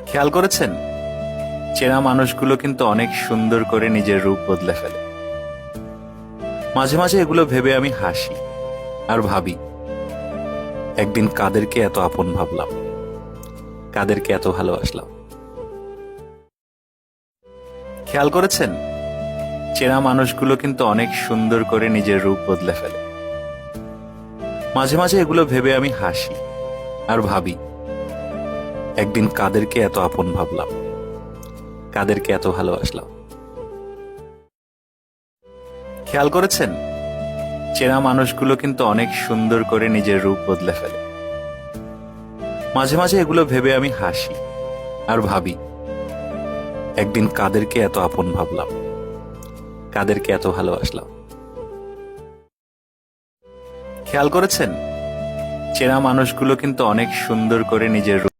খেয়াল করেছেন, চেনা মানুষগুলো কিন্তু অনেক সুন্দর করে নিজের রূপ বদলে ফেলে। মাঝে মাঝে এগুলো ভেবে আমি হাসি আর ভাবি, একদিন কাদেরকে এত আপন ভাবলাম, কাদেরকে এত ভালোবাসলাম। খেয়াল করেছেন, চেনা মানুষগুলো কিন্তু অনেক সুন্দর করে নিজের রূপ বদলে ফেলে। মাঝে মাঝে এগুলো ভেবে আমি হাসি আর ভাবি, একদিন কাদেরকে এত আপন ভাবলাম, কাদেরকে এত ভালোবাসলাম। খেয়াল করেছেন, চেনা মানুষগুলো কিন্তু অনেক সুন্দর করে নিজের রূপ বদলে ফেলে। মাঝে মাঝে এগুলো ভেবে আমি হাসি আর ভাবি, একদিন কাদেরকে এত আপন ভাবলাম, কাদেরকে এত ভালোবাসলাম। খেয়াল করেছেন, চেনা মানুষগুলো কিন্তু অনেক সুন্দর করে নিজের রূপ